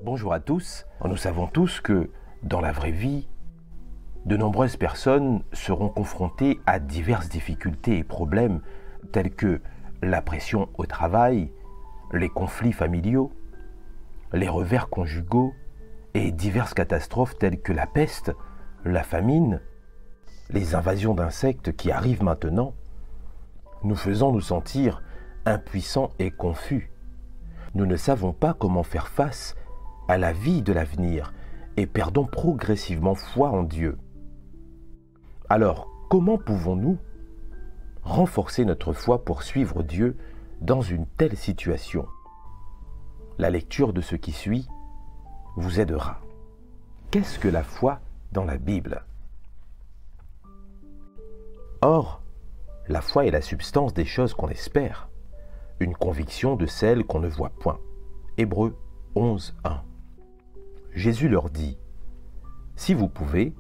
Bonjour à tous. Nous savons tous que dans la vraie vie, de nombreuses personnes seront confrontées à diverses difficultés et problèmes tels que la pression au travail, les conflits familiaux, les revers conjugaux et diverses catastrophes telles que la peste, la famine, les invasions d'insectes qui arrivent maintenant, nous faisant nous sentir impuissants et confus. Nous ne savons pas comment faire face à la vie de l'avenir et perdons progressivement foi en Dieu. Alors, comment pouvons-nous renforcer notre foi pour suivre Dieu dans une telle situation? La lecture de ce qui suit vous aidera. Qu'est-ce que la foi dans la Bible? Or, la foi est la substance des choses qu'on espère, une conviction de celles qu'on ne voit point. Hébreux 11, 1. Jésus leur dit: « Si vous pouvez,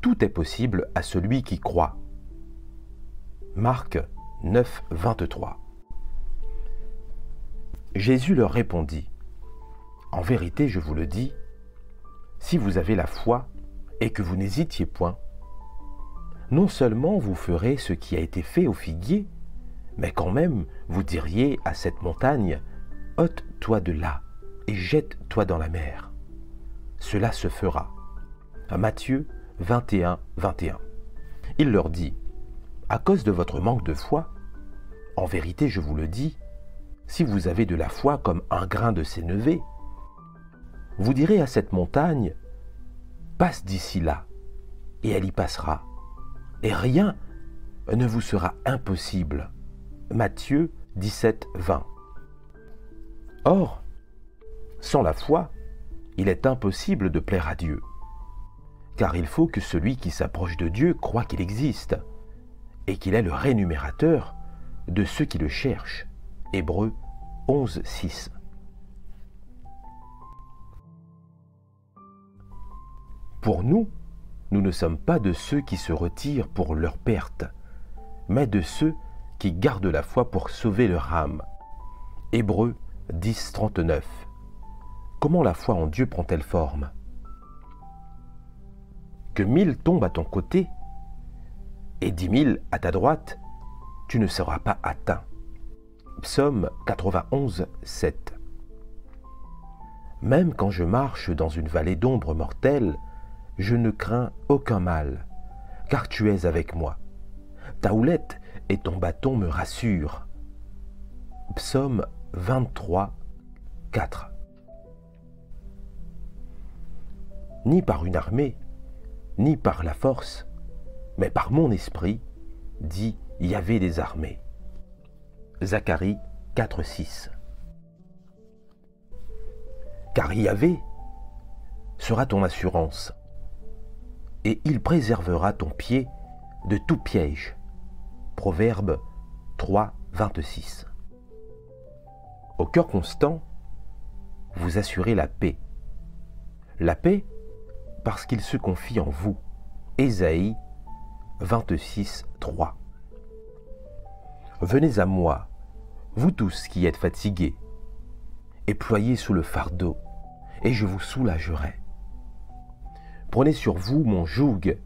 tout est possible à celui qui croit. » Marc 9, 23. Jésus leur répondit: « En vérité, je vous le dis, si vous avez la foi et que vous n'hésitiez point, non seulement vous ferez ce qui a été fait au figuier, mais quand même vous diriez à cette montagne, « Ôte-toi de là et jette-toi dans la mer. » Cela se fera. Matthieu 21, 21. Il leur dit: « À cause de votre manque de foi, en vérité je vous le dis, si vous avez de la foi comme un grain de sénévé, vous direz à cette montagne, passe d'ici là, et elle y passera, et rien ne vous sera impossible. » Matthieu 17, 20. Or, sans la foi, il est impossible de plaire à Dieu, car il faut que celui qui s'approche de Dieu croie qu'il existe, et qu'il est le rémunérateur de ceux qui le cherchent. Hébreux 11, 6. Pour nous, nous ne sommes pas de ceux qui se retirent pour leur perte, mais de ceux qui gardent la foi pour sauver leur âme. Hébreux 10, 39. Comment la foi en Dieu prend-elle forme? Que 1000 tombent à ton côté et 10 000 à ta droite, tu ne seras pas atteint. Psaume 91, 7. Même quand je marche dans une vallée d'ombre mortelle, je ne crains aucun mal, car tu es avec moi. Ta houlette et ton bâton me rassurent. Psaume 23, 4. Ni par une armée, ni par la force, mais par mon esprit, dit Yahvé des armées. Zacharie 4, 6. Car Yahvé sera ton assurance, et il préservera ton pied de tout piège. Proverbe 3, 26. Au cœur constant, vous assurez la paix. La paix parce qu'il se confie en vous. Ésaïe 26, 3. Venez à moi, vous tous qui êtes fatigués, et ployés sous le fardeau, et je vous soulagerai. Prenez sur vous mon joug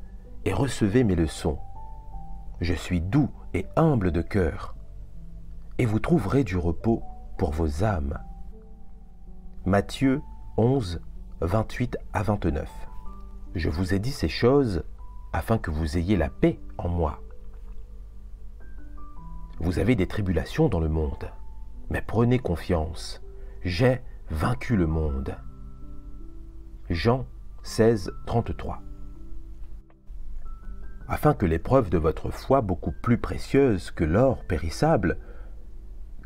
et recevez mes leçons. Je suis doux et humble de cœur, et vous trouverez du repos pour vos âmes. Matthieu 11, 28 à 29. Je vous ai dit ces choses afin que vous ayez la paix en moi. Vous avez des tribulations dans le monde, mais prenez confiance, j'ai vaincu le monde. Jean 16, 33. Afin que l'épreuve de votre foi, beaucoup plus précieuse que l'or périssable,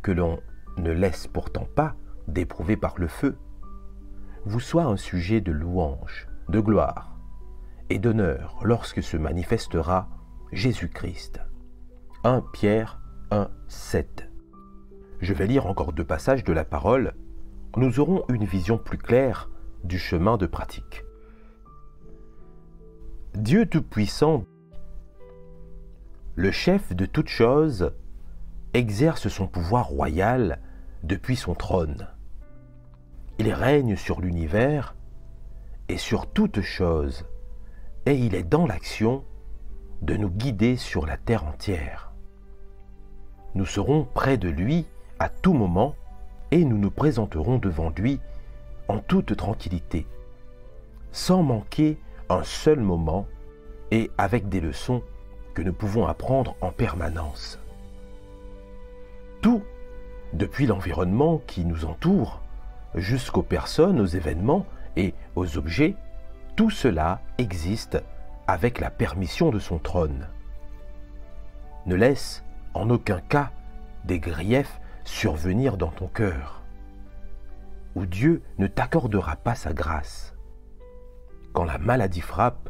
que l'on ne laisse pourtant pas d'éprouver par le feu, vous soit un sujet de louange, de gloire et d'honneur lorsque se manifestera Jésus-Christ. 1 Pierre 1, 7. Je vais lire encore 2 passages de la parole. Nous aurons une vision plus claire du chemin de pratique. Dieu Tout-Puissant, le chef de toutes choses, exerce son pouvoir royal depuis son trône. Il règne sur l'univers et sur toute chose, et il est dans l'action de nous guider sur la terre entière. Nous serons près de lui à tout moment et nous nous présenterons devant lui en toute tranquillité, sans manquer un seul moment et avec des leçons que nous pouvons apprendre en permanence. Tout, depuis l'environnement qui nous entoure, jusqu'aux personnes, aux événements et aux objets, tout cela existe avec la permission de son trône. Ne laisse en aucun cas des griefs survenir dans ton cœur, où Dieu ne t'accordera pas sa grâce. Quand la maladie frappe,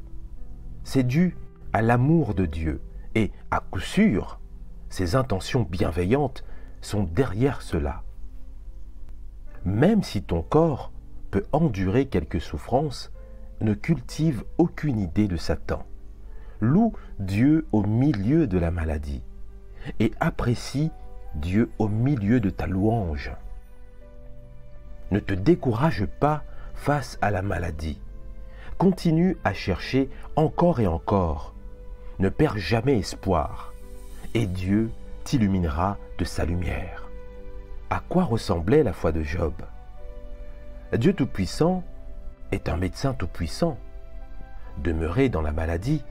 c'est dû à l'amour de Dieu et à coup sûr, ses intentions bienveillantes sont derrière cela. Même si ton corps peut endurer quelques souffrances, ne cultive aucune idée de Satan. Loue Dieu au milieu de la maladie et apprécie Dieu au milieu de ta louange. Ne te décourage pas face à la maladie. Continue à chercher encore et encore. Ne perds jamais espoir et Dieu t'illuminera de sa lumière. À quoi ressemblait la foi de Job? Dieu Tout-Puissant est un médecin tout-puissant. Demeurer dans la maladie,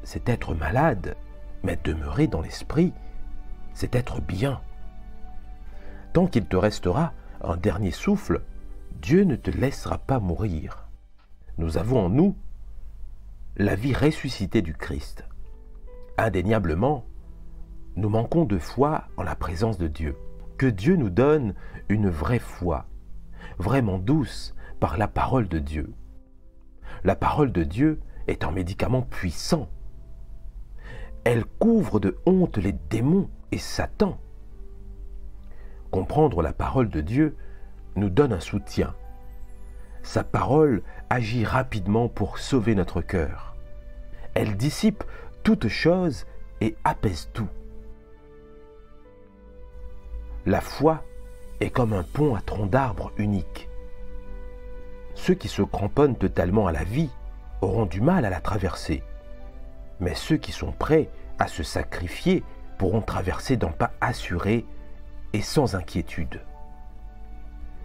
c'est être malade, mais demeurer dans l'esprit, c'est être bien. Tant qu'il te restera un dernier souffle, Dieu ne te laissera pas mourir. Nous avons en nous la vie ressuscitée du Christ. Indéniablement, nous manquons de foi en la présence de Dieu. Que Dieu nous donne une vraie foi, vraiment douce par la parole de Dieu. La parole de Dieu est un médicament puissant. Elle couvre de honte les démons et Satan. Comprendre la parole de Dieu nous donne un soutien. Sa parole agit rapidement pour sauver notre cœur. Elle dissipe toute chose et apaise tout. La foi est comme un pont à tronc d'arbre unique. Ceux qui se cramponnent totalement à la vie auront du mal à la traverser. Mais ceux qui sont prêts à se sacrifier pourront traverser d'un pas assuré et sans inquiétude.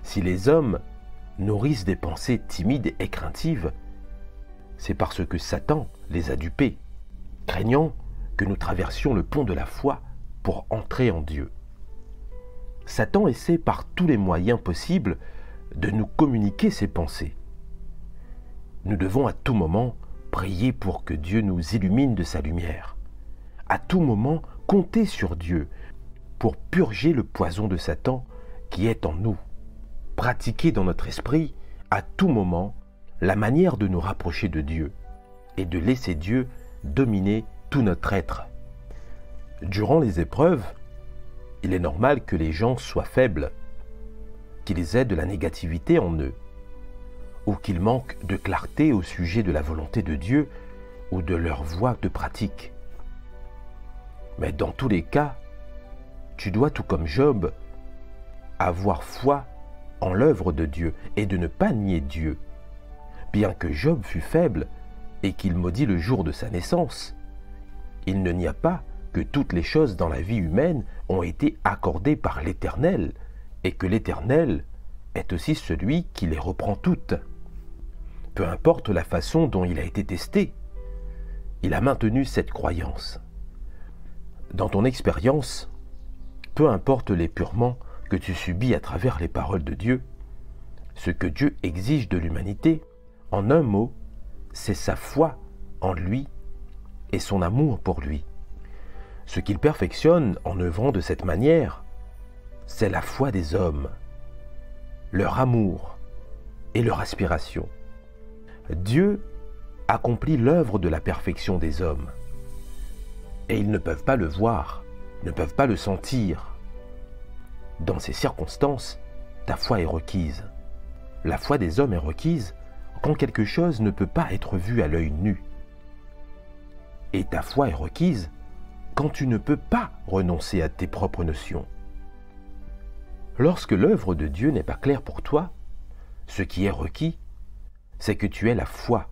Si les hommes nourrissent des pensées timides et craintives, c'est parce que Satan les a dupés, craignant que nous traversions le pont de la foi pour entrer en Dieu. Satan essaie par tous les moyens possibles de nous communiquer ses pensées. Nous devons à tout moment prier pour que Dieu nous illumine de sa lumière. À tout moment, compter sur Dieu pour purger le poison de Satan qui est en nous. Pratiquer dans notre esprit, à tout moment, la manière de nous rapprocher de Dieu et de laisser Dieu dominer tout notre être. Durant les épreuves, il est normal que les gens soient faibles, qu'ils aient de la négativité en eux, ou qu'ils manquent de clarté au sujet de la volonté de Dieu ou de leur voie de pratique. Mais dans tous les cas, tu dois, tout comme Job, avoir foi en l'œuvre de Dieu et de ne pas nier Dieu. Bien que Job fût faible et qu'il maudit le jour de sa naissance, il ne nia pas que toutes les choses dans la vie humaine ont été accordées par l'Éternel et que l'Éternel est aussi celui qui les reprend toutes. Peu importe la façon dont il a été testé, il a maintenu cette croyance. Dans ton expérience, peu importe l'épurement que tu subis à travers les paroles de Dieu, ce que Dieu exige de l'humanité, en un mot, c'est sa foi en lui et son amour pour lui. Ce qu'il perfectionne en œuvrant de cette manière, c'est la foi des hommes, leur amour et leur aspiration. Dieu accomplit l'œuvre de la perfection des hommes. Et ils ne peuvent pas le voir, ne peuvent pas le sentir. Dans ces circonstances, ta foi est requise. La foi des hommes est requise quand quelque chose ne peut pas être vu à l'œil nu. Et ta foi est requise quand tu ne peux pas renoncer à tes propres notions. Lorsque l'œuvre de Dieu n'est pas claire pour toi, Ce qui est requis, c'est que tu aies la foi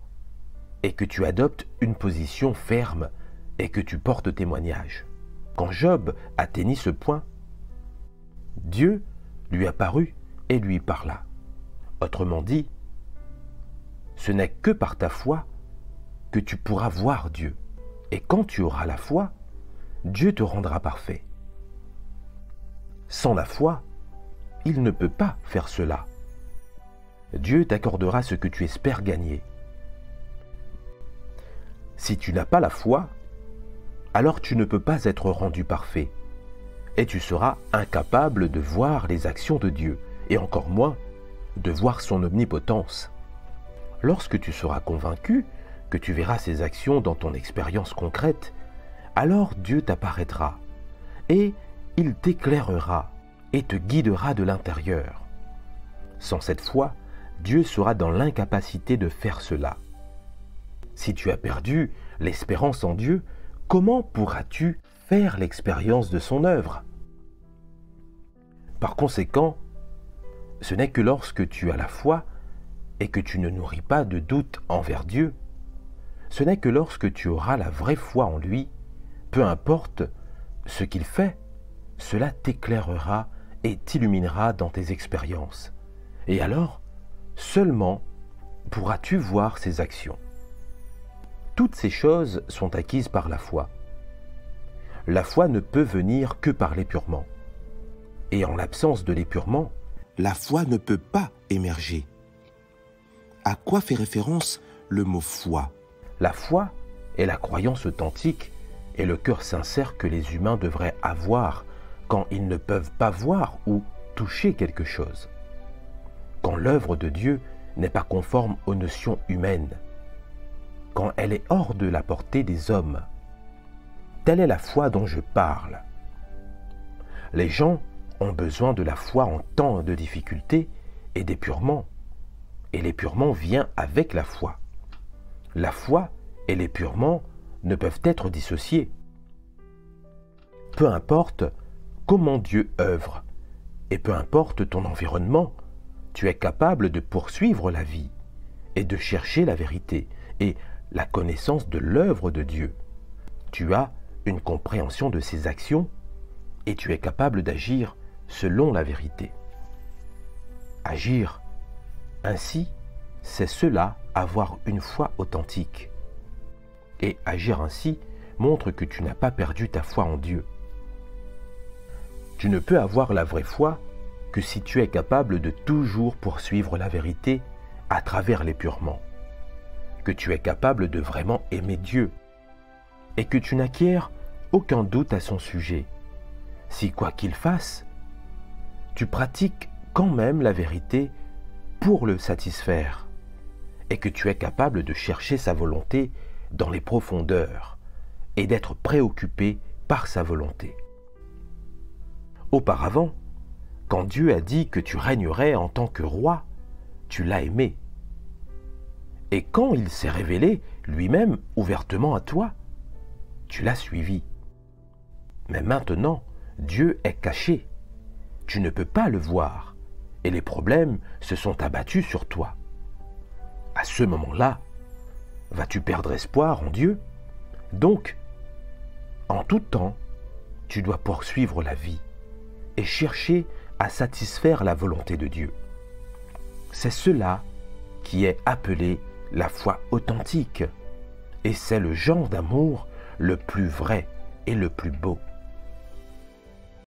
et que tu adoptes une position ferme et que tu portes témoignage. Quand Job atteignit ce point, Dieu lui apparut et lui parla. Autrement dit, ce n'est que par ta foi que tu pourras voir Dieu. Et quand tu auras la foi, Dieu te rendra parfait. Sans la foi, il ne peut pas faire cela. Dieu t'accordera ce que tu espères gagner. Si tu n'as pas la foi, alors tu ne peux pas être rendu parfait et tu seras incapable de voir les actions de Dieu et encore moins de voir son omnipotence. Lorsque tu seras convaincu que tu verras ses actions dans ton expérience concrète, alors Dieu t'apparaîtra et il t'éclairera et te guidera de l'intérieur. Sans cette foi, Dieu sera dans l'incapacité de faire cela. Si tu as perdu l'espérance en Dieu, comment pourras-tu faire l'expérience de son œuvre? Par conséquent, ce n'est que lorsque tu as la foi et que tu ne nourris pas de doute envers Dieu, ce n'est que lorsque tu auras la vraie foi en lui, peu importe ce qu'il fait, cela t'éclairera et t'illuminera dans tes expériences. Et alors, seulement pourras-tu voir ses actions. Toutes ces choses sont acquises par la foi. La foi ne peut venir que par l'épurement. Et en l'absence de l'épurement, la foi ne peut pas émerger. À quoi fait référence le mot foi? La foi est la croyance authentique et le cœur sincère que les humains devraient avoir quand ils ne peuvent pas voir ou toucher quelque chose. Quand l'œuvre de Dieu n'est pas conforme aux notions humaines, quand elle est hors de la portée des hommes. Telle est la foi dont je parle. Les gens ont besoin de la foi en temps de difficulté et d'épurement. Et l'épurement vient avec la foi. La foi et l'épurement ne peuvent être dissociés. Peu importe comment Dieu œuvre, et peu importe ton environnement, tu es capable de poursuivre la vie et de chercher la vérité et la connaissance de l'œuvre de Dieu. Tu as une compréhension de ses actions et tu es capable d'agir selon la vérité. Agir ainsi, c'est cela, avoir une foi authentique. Et agir ainsi montre que tu n'as pas perdu ta foi en Dieu. Tu ne peux avoir la vraie foi que si tu es capable de toujours poursuivre la vérité à travers l'épurement, que tu es capable de vraiment aimer Dieu et que tu n'acquiers aucun doute à son sujet. Si quoi qu'il fasse, tu pratiques quand même la vérité pour le satisfaire et que tu es capable de chercher sa volonté dans les profondeurs et d'être préoccupé par sa volonté. Auparavant, quand Dieu a dit que tu régnerais en tant que roi, tu l'as aimé. Et quand il s'est révélé lui-même ouvertement à toi, tu l'as suivi. Mais maintenant, Dieu est caché. Tu ne peux pas le voir et les problèmes se sont abattus sur toi. À ce moment-là, vas-tu perdre espoir en Dieu? Donc, en tout temps, tu dois poursuivre la vie et chercher à satisfaire la volonté de Dieu. C'est cela qui est appelé la foi authentique et c'est le genre d'amour le plus vrai et le plus beau.